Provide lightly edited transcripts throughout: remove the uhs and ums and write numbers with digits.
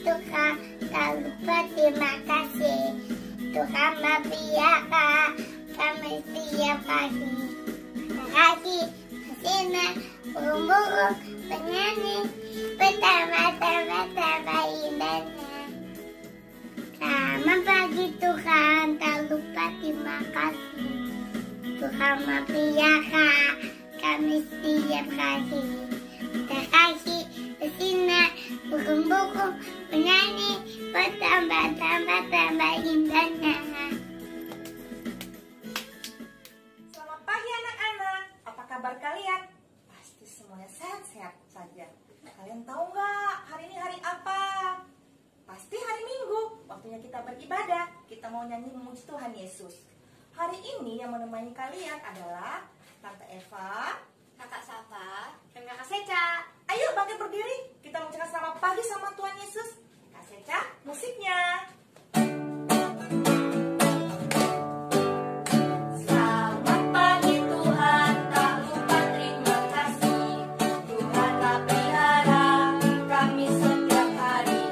Tuhan, tak lupa terima kasih. Tuhan membiarkan kami setiap hari. Terima kasih, burung-burung bernyanyi, pertama-tama indahnya. Selamat pagi Tuhan, tak lupa terima kasih. Tuhan membiarkan kami setiap hari. Terima kasih, bersinar, burung-burung bernyanyi, bertambah-tambah indahnya. Selamat pagi anak-anak, apa kabar kalian? Pasti semuanya sehat-sehat saja. Kalian tahu nggak hari ini hari apa? Pasti hari Minggu, waktunya kita beribadah. Kita mau nyanyi memuji Tuhan Yesus. Hari ini yang menemani kalian adalah Tante Eva, Kakak Safa, dan Kakak Seca. Ayo bangkit berdiri, kita mengucapkan selamat pagi sama Tuhan Yesus. Kak Seca, musiknya. Selamat pagi Tuhan, tak lupa terima kasih. Tuhan telah pelihara kami setiap hari.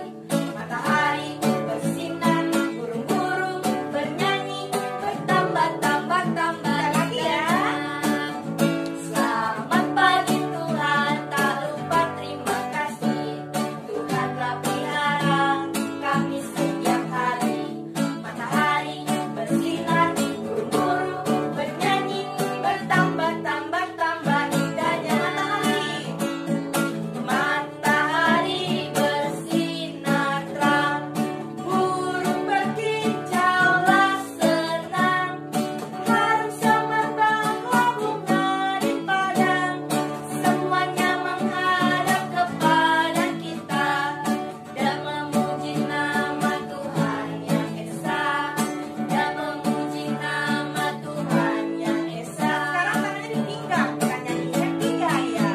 Matahari bersinar, burung-burung bernyanyi, bertambah-tambah lagi ya. Selamat pagi Tuhan, tak lupa terima kasih. Tuhan telah pelihara kami setiap hari. Matahari bersinar, burung-burung bernyanyi, bertambah-tambah indahnya. Matahari bersinar terang, burung berkicaulah senang. Harum semerbak bunga di padang, semuanya menghadap kepada kita dan memuji nama Tuhan yang esa, dan memuji nama Tuhan yang esa. Sekarang tangannya ditinggal, kita nyanyi happy ya.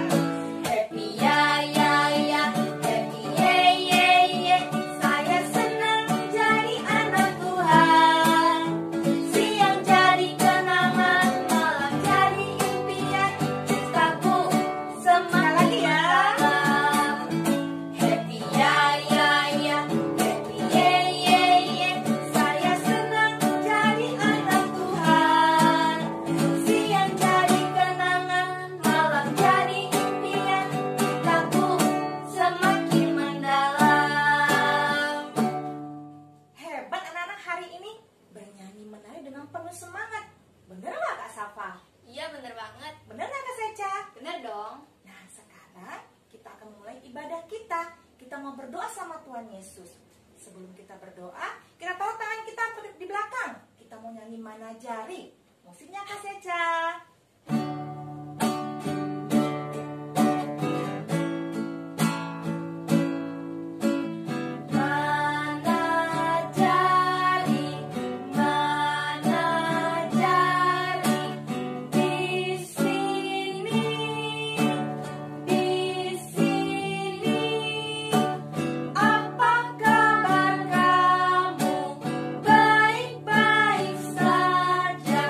Happy ya ya ya, happy ye ye ye. Saya senang jadi anak Tuhan. Siang jadi kenangan, malam jadi impian. Cintaku semakin dalam. Happy ya ya ya, happy ye ye ye. Saya senang jadi anak Tuhan. Siang jadi kenangan, malam jadi impian. Cintaku semakin mendalam. Hebat anak-anak hari ini bernyanyi menari dengan penuh semangat. Bener nggak Kak Safa? Iya bener banget. Bener nggak Kak Seca? Bener dong. Nah sekarang kita akan mulai ibadah kita. Kita mau berdoa sama Tuhan Yesus. Sebelum kita berdoa, kita tahu tangan kita di belakang. Kita mau nyanyi mana jari. Musiknya Kak Seca. Mana jari di sini, apa kabar kamu? Baik-baik saja,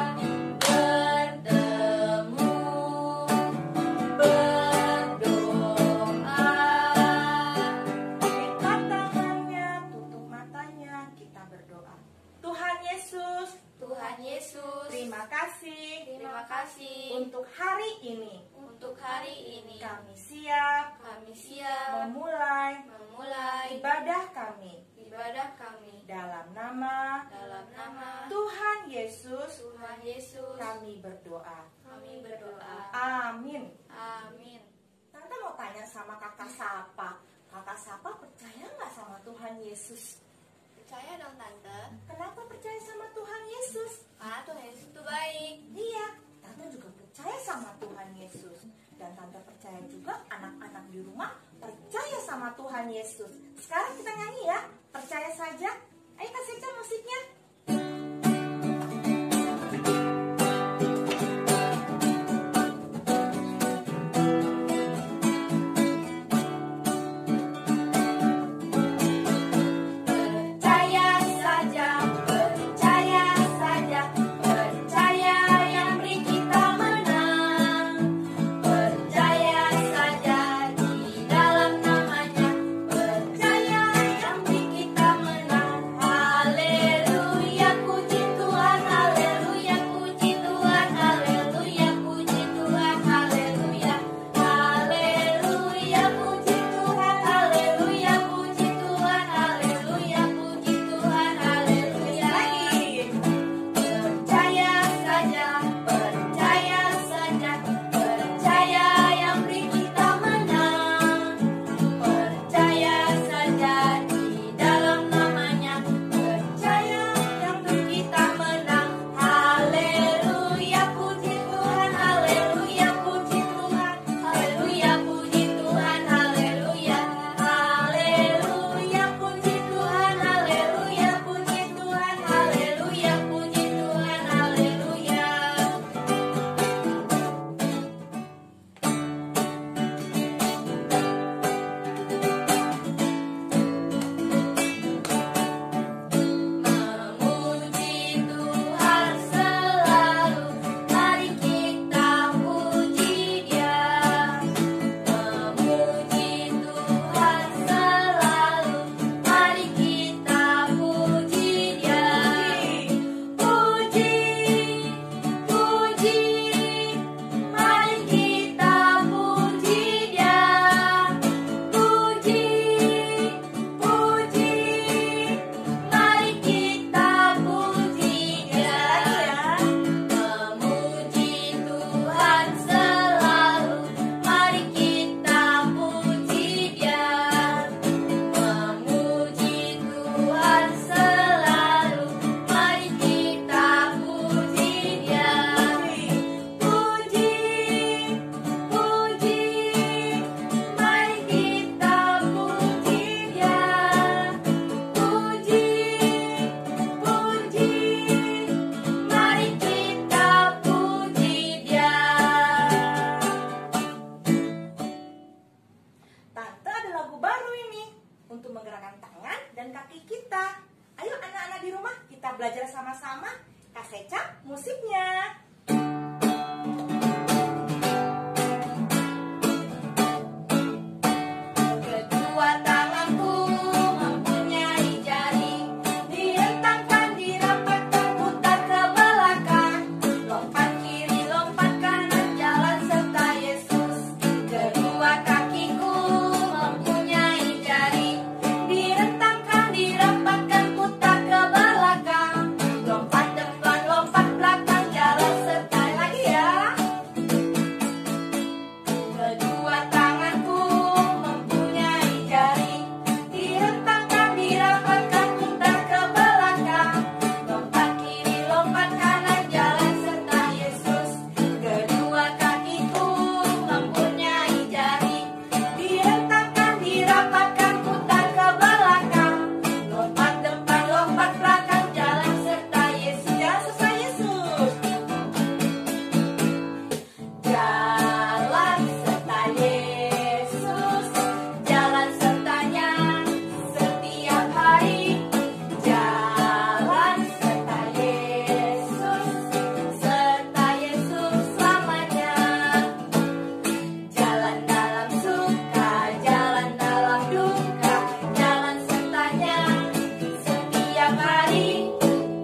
bertemu berdoa. Ikat tangannya, tutup matanya, kita berdoa. Tuhan Yesus, Tuhan Yesus, terima kasih terima kasih untuk hari ini. untuk hari ini. Kami siap Kami siap memulai memulai ibadah kami ibadah kami dalam nama dalam nama Tuhan Yesus. Tuhan Yesus. Kami berdoa. Kami berdoa. Amin. Amin. Tante mau tanya sama kakak Sapa. Kakak Sapa percaya nggak sama Tuhan Yesus? Percaya dong Tante. Kenapa percaya sama Tuhan Yesus? Karena Tuhan Yesus itu baik. Iya, Tante juga percaya sama Tuhan Yesus. Dan Tante percaya juga anak-anak di rumah percaya sama Tuhan Yesus. Sekarang kita nyanyi ya, percaya saja. Ayo Kak Seca musiknya. Percaya saja, percaya saja, percaya yang beri kita menang. Percaya saja di dalam namanya, percaya untuk menggerakkan tangan dan kaki kita. Ayo anak-anak di rumah, kita belajar sama-sama. Kak Seca, musiknya. Kedua tanganku mempunyai jari, direntangkan, dirapatkan, putar ke belakang, lompat kiri, lompat kanan, jalan serta Yesus. Kedua kakiku mempunyai jari, direntangkan, dirapatkan, putar ke belakang, lompat depan, lompat belakang, jalan serta lagi ya. Kedua tanganku mempunyai jari, direntangkan, dirapatkan, putar ke belakang, lompat kiri, lompat kanan, jalan serta Yesus. Kedua kakiku mempunyai jari, direntangkan, dirapatkan, putar ke belakang, lompat depan, lompat belakang, jalan serta Yesus. Jalan serta Yesus. Jalan serta Yesus, jalan sertanya setiap hari. Jalan serta Yesus selamanya. Jalan dalam suka, jalan dalam duka, jalan sertanya setiap hari.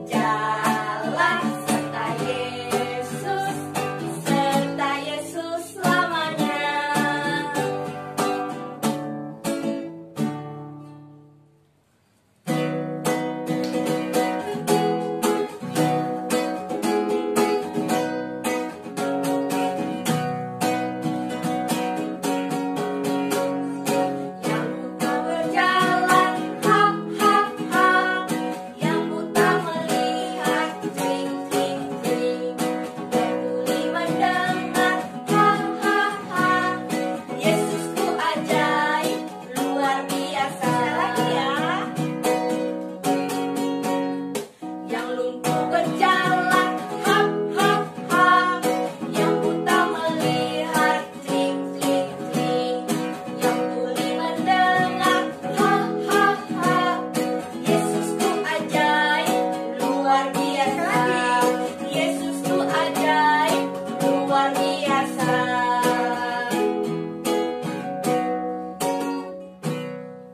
Jalan serta Yesus selamanya. Yang buta berjalan, hap hap hap. Yang buta melihat, tring tring tring. Yang tuli mendengar, ha ha ha. Yesusku ajaib, luar biasa. Lagi ya. Yang lumpuh berjalan, hap hap hap. Yang buta melihat, tring tring tring. Yang tuli mendengar, ha ha ha. Yesusku ajaib, luar biasa. Yesusku ajaib, luar biasa.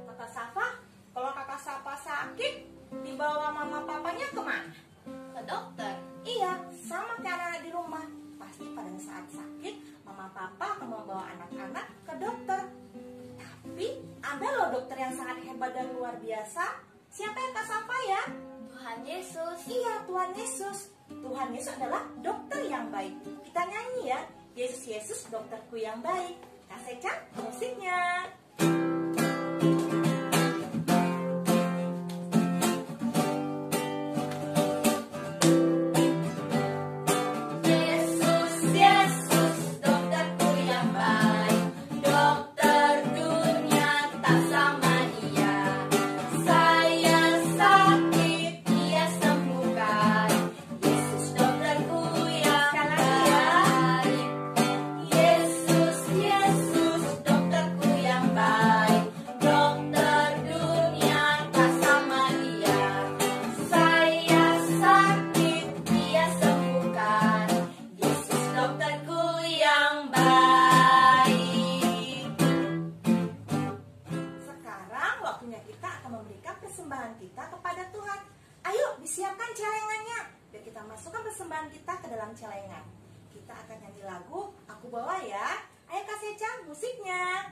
Kakak Safa, kalau kakak Safa sakit, dibawa mama papanya kemana? Ke dokter. Iya, sama kayak anak-anak di rumah. Pasti pada saat sakit, mama papa akan membawa anak-anak ke dokter. Tapi ada loh dokter yang sangat hebat dan luar biasa. Siapa yang Kak Safa ya? Tuhan Yesus. Iya, Tuhan Yesus. Tuhan Yesus adalah dokter yang baik. Kita nyanyi ya, Yesus Yesus dokterku yang baik. Kak Seca, musiknya. Yesus, Yesus, dokterku yang baik, dokter dunia tak sama dia. Saya sakit, dia sembuhkan. Yesus dokterku yang baik. Yesus, Yesus, dokterku yang baik, dokter dunia tak sama dia. Saya sakit, dia sembuhkan. Yesus dokterku yang baik. Sekarang waktunya kita akan memberikan persembahan kita kepada Tuhan. Ayo disiapkan celengannya, biar kita masukkan persembahan kita ke dalam celengan. Kita akan nyanyi lagu Aku Bawa ya. Ayo Kak Seca, musiknya.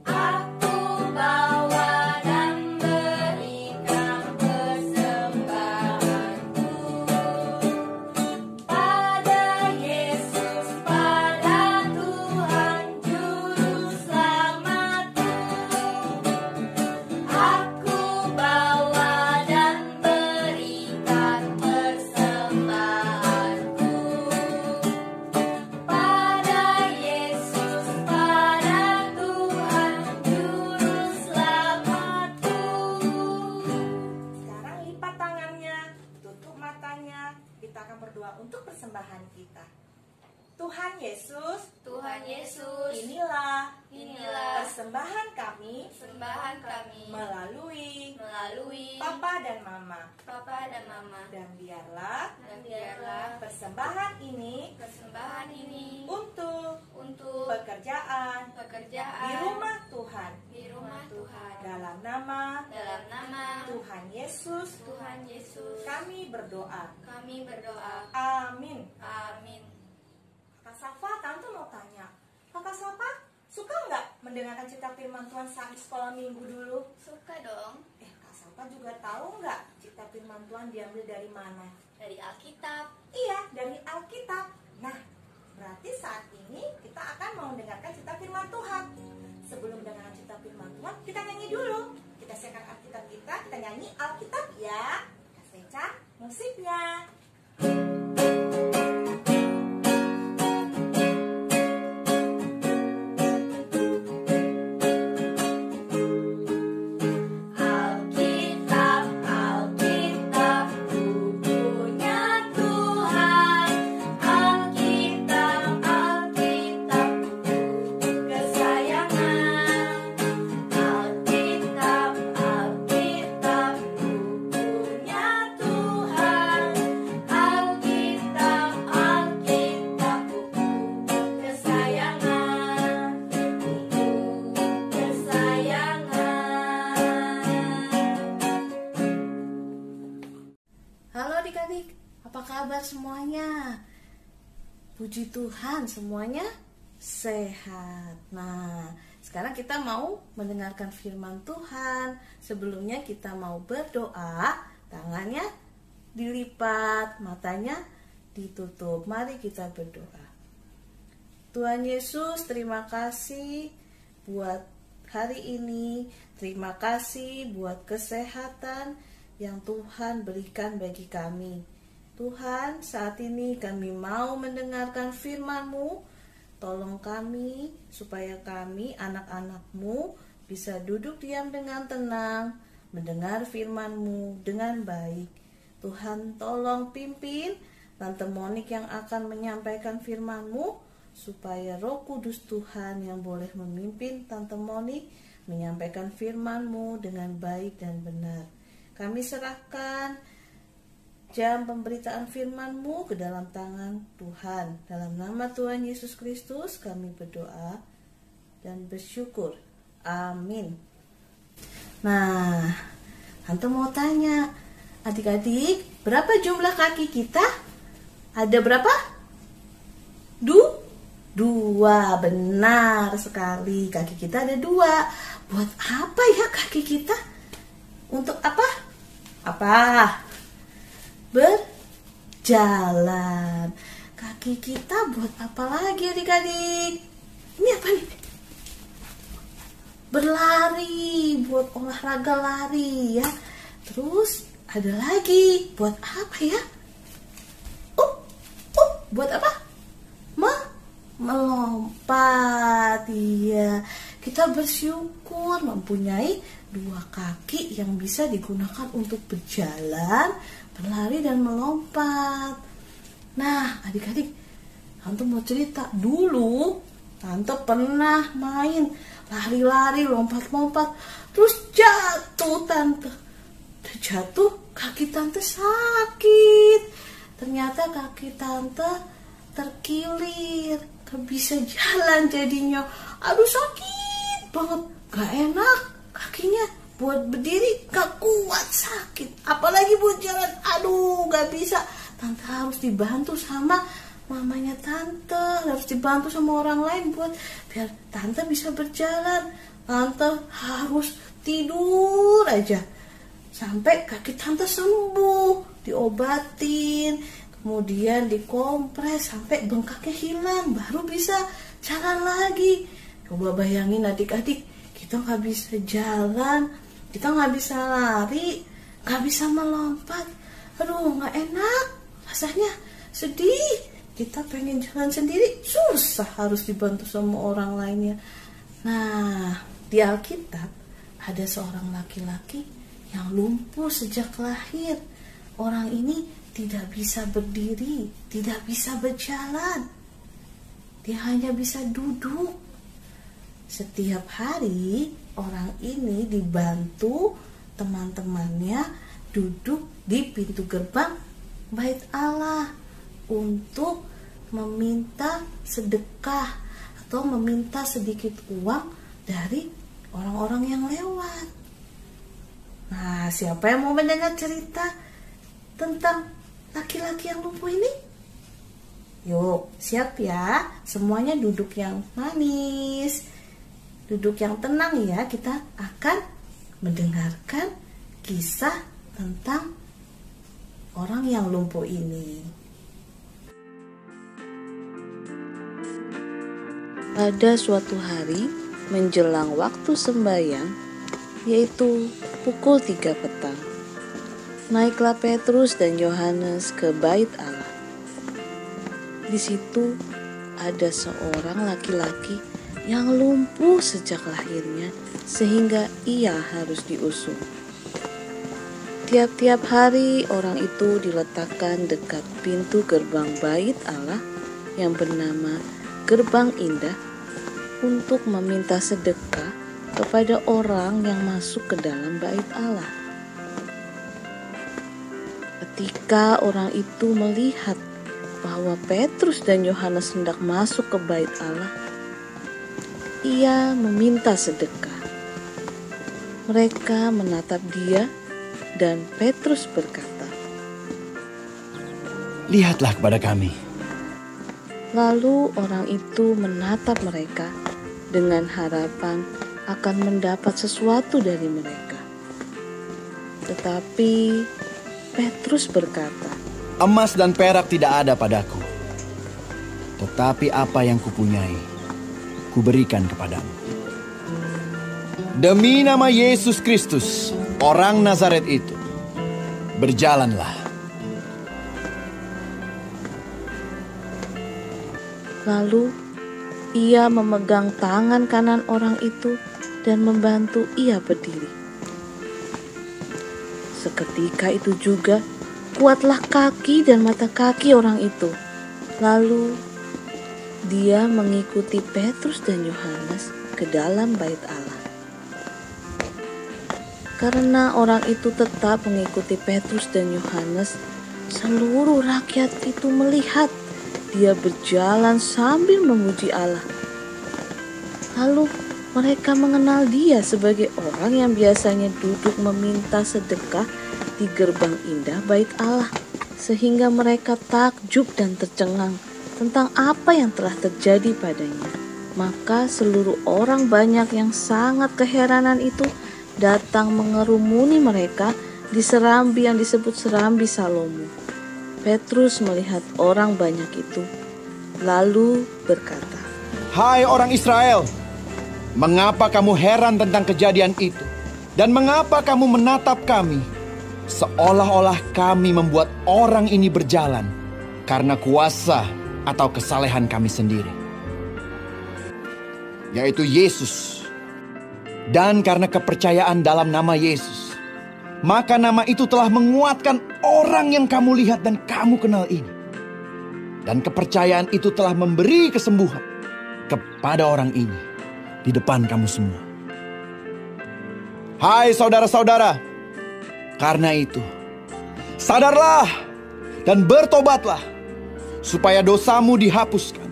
Aku bawa dan berikan persembahanku pada Yesus, pada Tuhan Juru Selamatku. Aku bawa dan berikan kita akan berdoa untuk persembahan kita. Tuhan Yesus, Tuhan Yesus, inilah inilah persembahan kami persembahan kami melalui Papa dan Mama. dan Mama. Dan biarlah Dan biarlah persembahan ini persembahan ini untuk untuk pekerjaan pekerjaan di rumah Tuhan Tuhan. dalam nama Dalam nama Tuhan Yesus Tuhan Yesus, kami berdoa. kami berdoa. Amin. Amin. Kak Safa, Tante mau tanya, Kakak Safa suka nggak mendengarkan cerita firman Tuhan saat di sekolah minggu dulu? Suka dong. Kak Safa juga tahu nggak cerita firman Tuhan diambil dari mana? Dari Alkitab. Iya, dari Alkitab. Nah, berarti saat ini kita akan mau mendengarkan cerita firman Tuhan. Sebelum mendengarkan cerita firman Tuhan, kita nyanyi dulu. Kita siapkan Alkitab kita nyanyi Alkitab ya. Kak Seca, musiknya. Alkitab, Alkitab, bukunya Tuhan. Alkitab, Alkitab, buku kesayangan. Alkitab, Alkitab, bukunya Tuhan. Alkitab, Alkitab, buku kesayangan. Buku kesayangan. Halo adik-adik, apa kabar semuanya? Puji Tuhan semuanya sehat. Nah, sekarang kita mau mendengarkan firman Tuhan. Sebelumnya kita mau berdoa, tangannya dilipat, matanya ditutup. Mari kita berdoa. Tuhan Yesus, terima kasih buat hari ini. Terima kasih buat kesehatan yang Tuhan berikan bagi kami. Tuhan, saat ini kami mau mendengarkan firman-Mu. Tolong kami supaya kami, anak-anak-Mu, bisa duduk diam dengan tenang, mendengar firman-Mu dengan baik. Tuhan, tolong pimpin Tante Monik yang akan menyampaikan firman-Mu, supaya Roh Kudus Tuhan yang boleh memimpin Tante Monik menyampaikan firman-Mu dengan baik dan benar. Kami serahkan jam pemberitaan firman-Mu ke dalam tangan Tuhan. Dalam nama Tuhan Yesus Kristus kami berdoa dan bersyukur. Amin. Nah, Tante mau tanya, adik-adik, berapa jumlah kaki kita? Ada berapa? Dua, benar sekali. Kaki kita ada 2. Buat apa ya kaki kita? Untuk apa? Berjalan. Kaki kita buat apa lagi adik-adik? Ini apa nih? Berlari, buat olahraga lari ya. Terus ada lagi, buat apa ya? Buat apa? Melompat. Iya, kita bersyukur mempunyai 2 kaki yang bisa digunakan untuk berjalan, berlari, dan melompat. Nah, adik-adik, Tante mau cerita. Dulu Tante pernah main lari-lari, lompat-lompat, terus jatuh Tante. Jatuh, kaki Tante sakit. Ternyata kaki Tante terkilir, gak bisa jalan jadinya. Aduh, sakit banget, gak enak kakinya. Buat berdiri gak kuat, sakit. Apalagi buat jalan, aduh gak bisa. Tante harus dibantu sama mamanya Tante, harus dibantu sama orang lain buat biar Tante bisa berjalan. Tante harus tidur aja sampai kaki Tante sembuh, diobatin, kemudian dikompres sampai bengkaknya hilang, baru bisa jalan lagi. Coba bayangin adik-adik, kita nggak bisa jalan, kita nggak bisa lari, nggak bisa melompat. Aduh, nggak enak rasanya, sedih. Kita pengen jalan sendiri, susah, harus dibantu sama orang lainnya. Nah, di Alkitab ada seorang laki-laki yang lumpuh sejak lahir. Orang ini tidak bisa berdiri, tidak bisa berjalan. Dia hanya bisa duduk. Setiap hari orang ini dibantu teman-temannya duduk di pintu gerbang Bait Allah untuk meminta sedekah atau meminta sedikit uang dari orang-orang yang lewat. Nah, siapa yang mau mendengar cerita tentang laki-laki yang lumpuh ini? Yuk, siap ya. Semuanya duduk yang manis, duduk yang tenang ya. Kita akan mendengarkan kisah tentang orang yang lumpuh ini. Pada suatu hari menjelang waktu sembahyang, yaitu pukul 3 petang, naiklah Petrus dan Yohanes ke Bait Allah. Di situ ada seorang laki-laki yang lumpuh sejak lahirnya sehingga ia harus diusung. Tiap-tiap hari orang itu diletakkan dekat pintu gerbang Bait Allah yang bernama Gerbang Indah untuk meminta sedekah kepada orang yang masuk ke dalam Bait Allah. Ketika orang itu melihat bahwa Petrus dan Yohanes hendak masuk ke Bait Allah, ia meminta sedekah. Mereka menatap dia dan Petrus berkata, "Lihatlah kepada kami." Lalu orang itu menatap mereka dengan harapan akan mendapat sesuatu dari mereka. Tetapi Petrus berkata, "Emas dan perak tidak ada padaku, tetapi apa yang kupunyai, kuberikan kepadamu. Demi nama Yesus Kristus, orang Nazaret itu, berjalanlah." Lalu ia memegang tangan kanan orang itu dan membantu ia berdiri. Seketika itu juga kuatlah kaki dan mata kaki orang itu. Lalu dia mengikuti Petrus dan Yohanes ke dalam Bait Allah. Karena orang itu tetap mengikuti Petrus dan Yohanes, seluruh rakyat itu melihat dia berjalan sambil memuji Allah. Lalu mereka mengenal dia sebagai orang yang biasanya duduk meminta sedekah di gerbang indah Bait Allah, sehingga mereka takjub dan tercengang tentang apa yang telah terjadi padanya. Maka seluruh orang banyak yang sangat keheranan itu datang mengerumuni mereka di serambi yang disebut Serambi Salomo. Petrus melihat orang banyak itu, lalu berkata, "Hai orang Israel, mengapa kamu heran tentang kejadian itu? Dan mengapa kamu menatap kami, seolah-olah kami membuat orang ini berjalan karena kuasa atau kesalehan kami sendiri, yaitu Yesus. Dan karena kepercayaan dalam nama Yesus, maka nama itu telah menguatkan orang yang kamu lihat dan kamu kenal ini. Dan kepercayaan itu telah memberi kesembuhan kepada orang ini di depan kamu semua. Hai saudara-saudara, karena itu, sadarlah dan bertobatlah, supaya dosamu dihapuskan.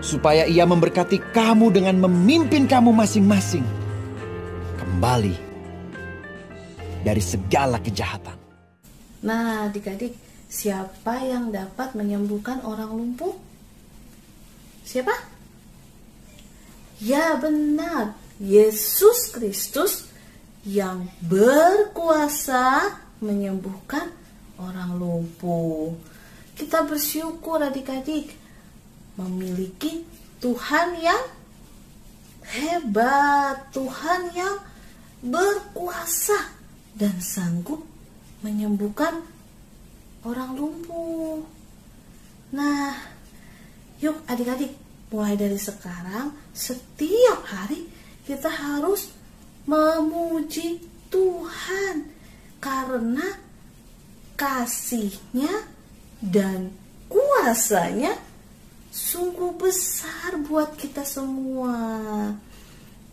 Supaya ia memberkati kamu dengan memimpin kamu masing-masing kembali dari segala kejahatan." Nah, adik-adik, siapa yang dapat menyembuhkan orang lumpuh? Siapa? Ya benar, Yesus Kristus yang berkuasa menyembuhkan orang lumpuh. Kita bersyukur adik-adik memiliki Tuhan yang hebat, Tuhan yang berkuasa dan sanggup menyembuhkan orang lumpuh. Nah, yuk adik-adik, mulai dari sekarang setiap hari kita harus memuji Tuhan, karena kasih-Nya dan kuasa-Nya sungguh besar buat kita semua.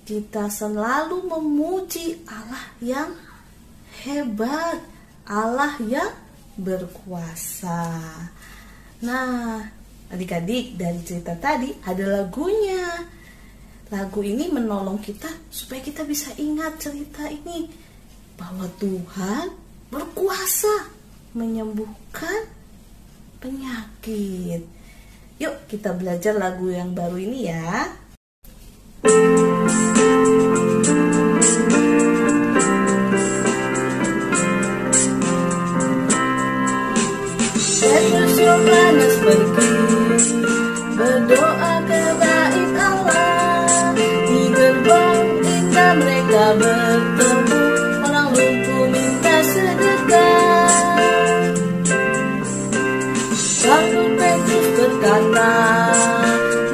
Kita selalu memuji Allah yang hebat, Allah yang berkuasa. Nah, adik-adik, dari cerita tadi ada lagunya. Lagu ini menolong kita supaya kita bisa ingat cerita ini, bahwa Tuhan berkuasa menyembuhkan penyakit. Yuk kita belajar lagu yang baru ini ya. Petrus Yohanes pergi berdoa ke bait Allah. Di gerbang indah mereka bertemu, orang lumpuh minta sedekah. Lalu Petrus berkata,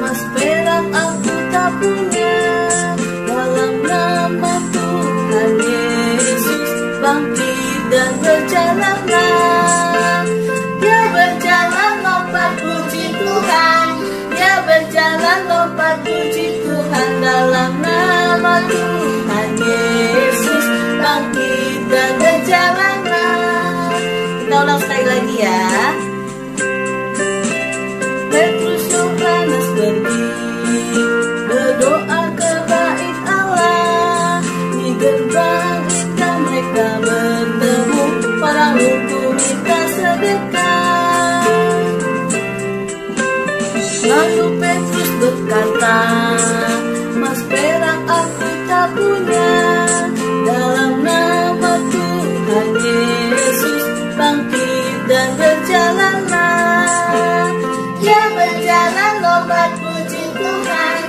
"Mas perak aku tak punya, dalam nama Tuhan Yesus bangkit dan berjalanlah." Dia berjalan lompat puji Tuhan, dia berjalan lompat puji Tuhan, dalam nama Tuhan Yesus bangkit dan berjalanlah. Kita ulang sekali lagi ya. Petrus Yohanes pergi berdoa ke bait Allah. Di gerbang indah mereka bertemu, orang lumpuh minta sedekah. Lalu Petrus berkata, "Mas perak aku tak punya, dalam nama Tuhan Yesus bangkit dan berjalanlah." Dia berjalan lompat puji Tuhan,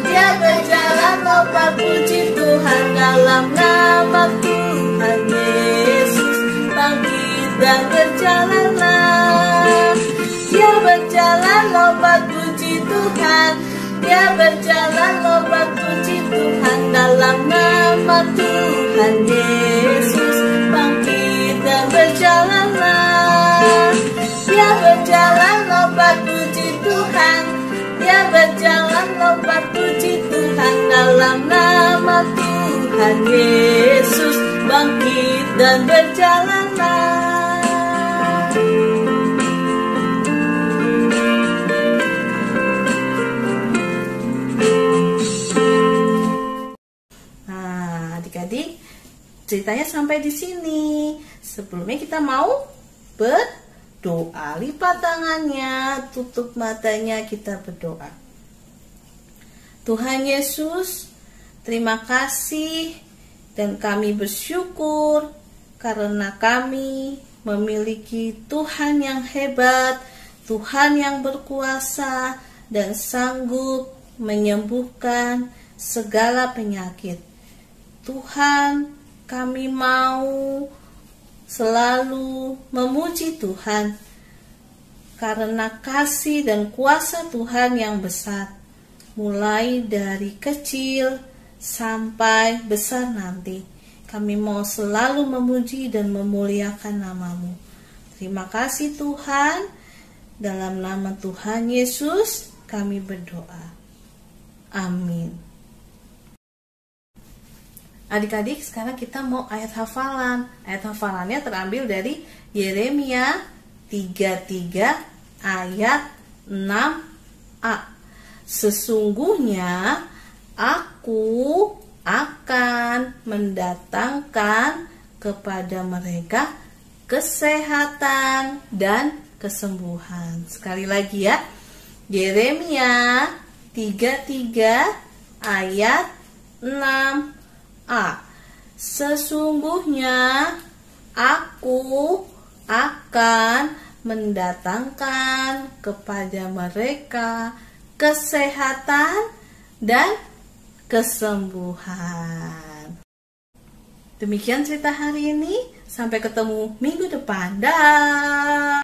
dia berjalan lompat puji Tuhan, dalam nama Tuhan Yesus bangkit dan berjalanlah. Dia berjalan lompat puji Tuhan, dia berjalan lompat puji Tuhan, dalam nama Tuhan Yesus bangkit dan berjalanlah. Dia berjalan lompat puji Tuhan, dia berjalan lompat puji Tuhan, dalam nama Tuhan Yesus bangkit dan berjalanlah. Nah, adik-adik, ceritanya sampai di sini. Sebelumnya kita mau berdoa. Lipat tangannya, tutup matanya, kita berdoa. Tuhan Yesus, terima kasih dan kami bersyukur karena kami memiliki Tuhan yang hebat, Tuhan yang berkuasa dan sanggup menyembuhkan segala penyakit. Tuhan, kami mau selalu memuji Tuhan karena kasih dan kuasa Tuhan yang besar, mulai dari kecil sampai besar nanti. Kami mau selalu memuji dan memuliakan nama-Mu. Terima kasih Tuhan. Dalam nama Tuhan Yesus kami berdoa. Amin. Adik-adik, sekarang kita mau ayat hafalan. Ayat hafalannya terambil dari Yeremia 33 ayat 6a. Sesungguhnya aku akan mendatangkan kepada mereka kesehatan dan kesembuhan. Sekali lagi ya. Yeremia 33 ayat 6a. Sesungguhnya aku akan mendatangkan kepada mereka kesehatan dan kesembuhan. Demikian cerita hari ini. Sampai ketemu minggu depan. Dah.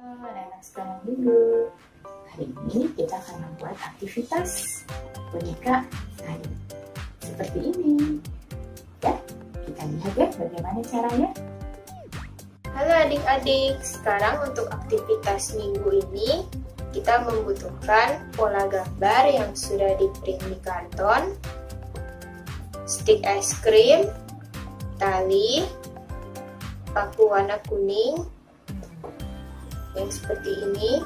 Anak sekarang dulu. Hari ini kita akan membuat aktivitas boneka kain. seperti ini. Ya, kita lihat ya bagaimana caranya. Halo adik-adik, sekarang untuk aktivitas minggu ini kita membutuhkan pola gambar yang sudah di-print di karton, stik es krim, tali, paku warna kuning yang seperti ini,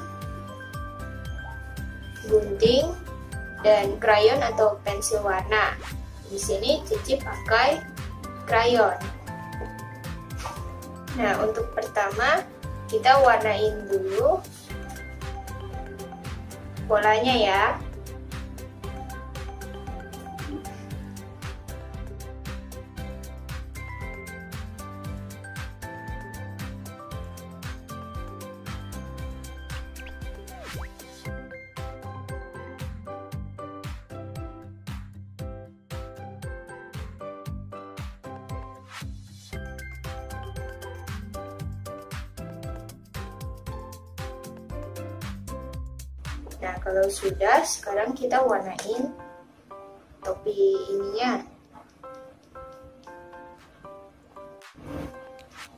gunting, dan krayon atau pensil warna. Di sini Cici pakai krayon. Nah, untuk pertama kita warnain dulu polanya ya. Nah, kalau sudah, sekarang kita warnain topi ininya.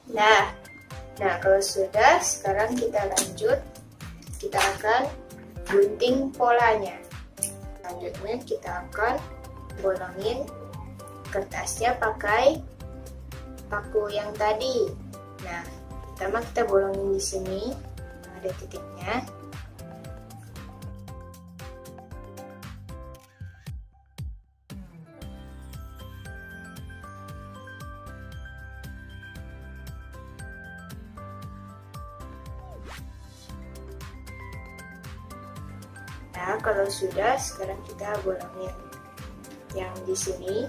Nah, kalau sudah, sekarang kita lanjut. Kita akan gunting polanya. Selanjutnya kita akan bolongin kertasnya pakai paku yang tadi. Nah, pertama kita bolongin di sini, ada titiknya. Nah, kalau sudah, sekarang kita bolongin yang di sini.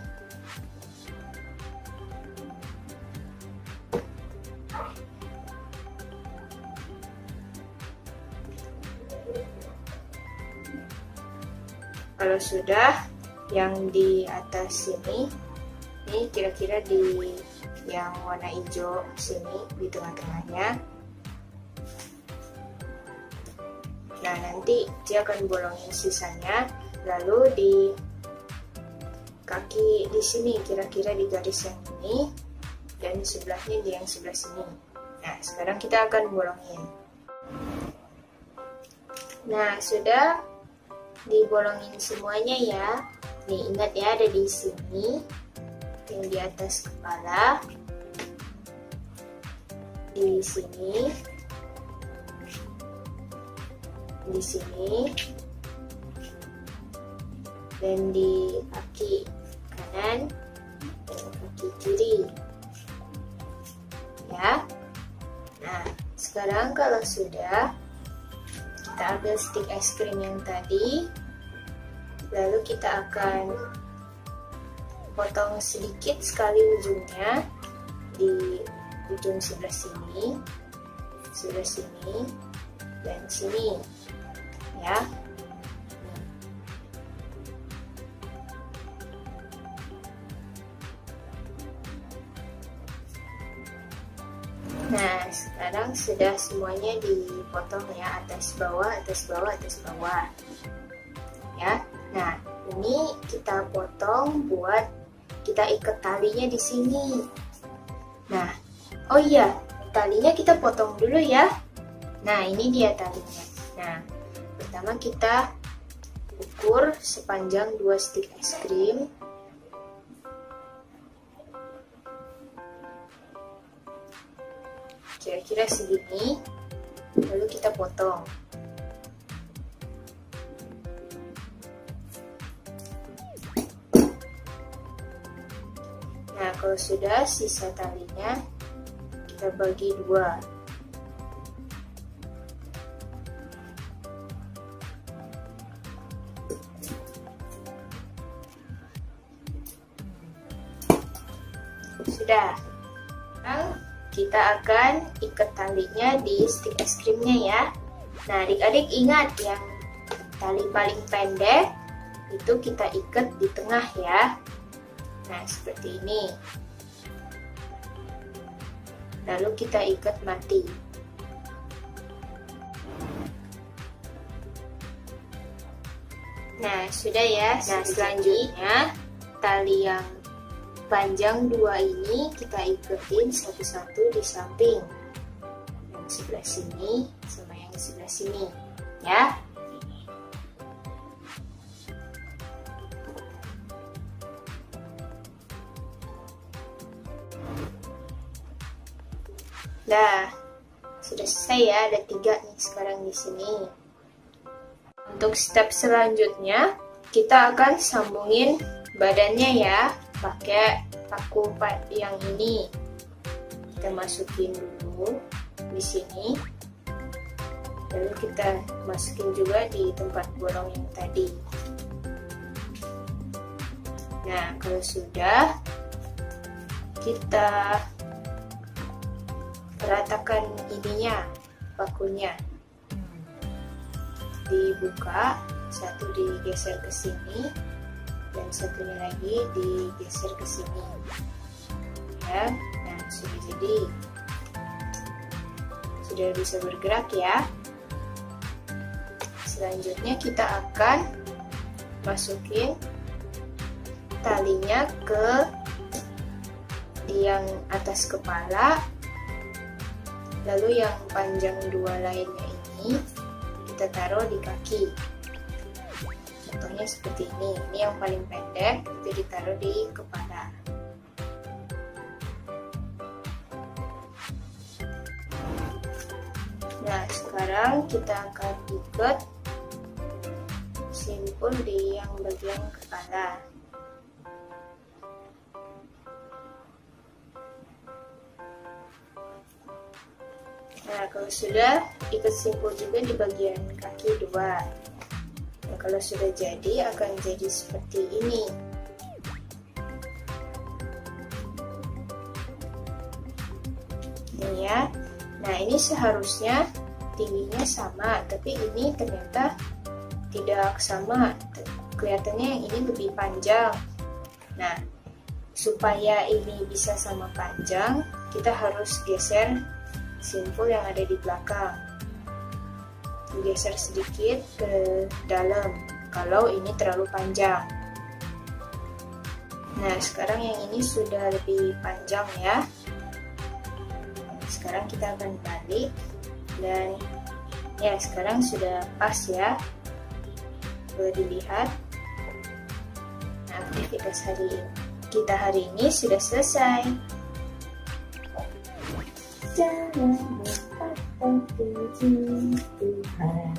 Kalau sudah, yang di atas sini, ini kira-kira di yang warna hijau sini, di tengah-tengahnya. Nah, nanti dia akan bolongin sisanya, lalu di kaki di sini, kira-kira di garis yang ini, dan sebelahnya di yang sebelah sini. Nah, sekarang kita akan bolongin. Nah, sudah dibolongin semuanya ya. Nih, ingat ya, ada di sini, yang di atas kepala, di sini, di sini, dan di kaki kanan dan kaki kiri ya. Nah, sekarang kalau sudah, kita ambil stik es krim yang tadi, lalu kita akan potong sedikit sekali ujungnya di ujung sebelah sini, dan sini ya. Nah, sekarang sudah semuanya dipotong ya, atas bawah, atas bawah, atas bawah ya. Nah, ini kita potong buat kita ikat talinya di sini. Nah, oh iya, talinya kita potong dulu ya. Nah, ini dia talinya. Nah, pertama kita ukur sepanjang 2 stik es krim. Kira-kira segini. Lalu kita potong. Nah, kalau sudah, sisa talinya kita bagi 2. Sudah. Sekarang kita akan ikat talinya di stik es krimnya ya. Nah, adik-adik ingat, yang tali paling pendek itu kita ikat di tengah ya. Nah, seperti ini. Lalu kita ikat mati. Nah, sudah ya. Nah, selanjutnya tali yang panjang 2 ini kita iketin satu-satu di samping. Yang sebelah sini sama yang sebelah sini, ya. Nah, sudah selesai ya, ada 3 nih sekarang di sini. Untuk step selanjutnya, kita akan sambungin badannya ya, pakai paku yang ini. Kita masukin dulu di sini. Lalu kita masukin juga di tempat bolong yang tadi. Nah, kalau sudah, kita ratakan ininya, pakunya. Dibuka, satu digeser ke sini, dan satunya lagi digeser ke sini. Ya, nah sudah jadi. Sudah bisa bergerak ya. Selanjutnya kita akan masukin talinya ke yang atas kepala. Lalu yang panjang 2 lainnya ini kita taruh di kaki. Contohnya seperti ini. Ini yang paling pendek, itu ditaruh di kepala. Nah, sekarang kita akan ikat simpul di yang bagian kepala. Nah, kalau sudah, ikat simpul juga di bagian kaki 2. Nah, kalau sudah jadi, akan jadi seperti ini. Ini ya. Nah, ini seharusnya tingginya sama, tapi ini ternyata tidak sama. Kelihatannya yang ini lebih panjang. Nah, supaya ini bisa sama panjang, kita harus geser simpul yang ada di belakang. Geser sedikit ke dalam kalau ini terlalu panjang. Nah, sekarang yang ini sudah lebih panjang ya. Sekarang kita akan balik, dan ya sekarang sudah pas ya. Boleh dilihat. Nah, aktivitas kita hari ini sudah selesai. Jangan lupa puji Tuhan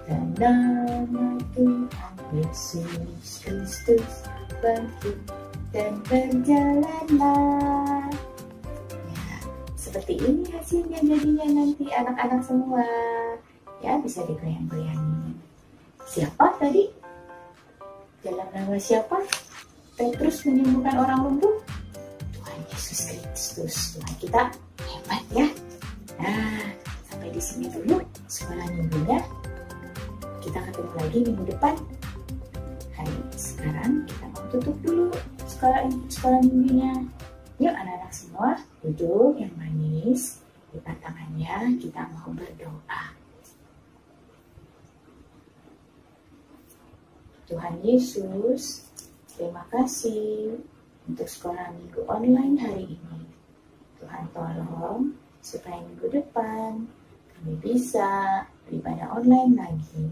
dan nama Tuhan Yesus Kristus, bangkit dan berjalanlah. Ya, seperti ini hasilnya jadinya nanti anak-anak semua. Ya, bisa digoyang-goyangin. Siapa tadi? Dalam nama siapa Petrus menyembuhkan orang lumpuh? Tuhan Yesus Kristus, Tuhan kita hebat ya. Nah, sampai di sini dulu sekolah minggunya. Kita ketemu lagi minggu depan. Hari sekarang kita mau tutup dulu sekolah minggunya. Yuk anak-anak semua, duduk yang manis. Lipat tangannya, kita mau berdoa. Tuhan Yesus, terima kasih untuk sekolah minggu online hari ini. Tuhan tolong supaya minggu depan kami bisa beribadah online lagi.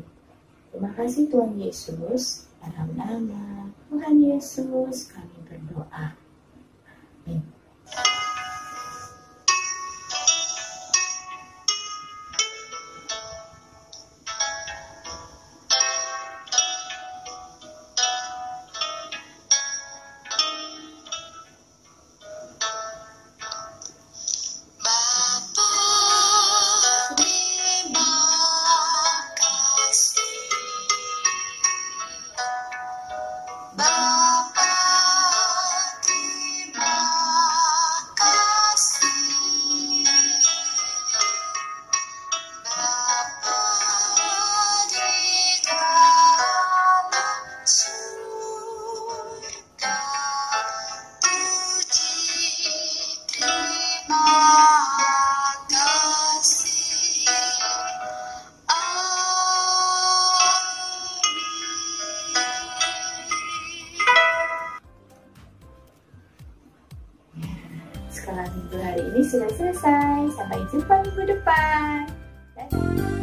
Terima kasih Tuhan Yesus, dalam nama Tuhan Yesus kami berdoa. Amin. Bapa, terima minggu hari ini sudah selesai. Sampai jumpa minggu depan. Dadah.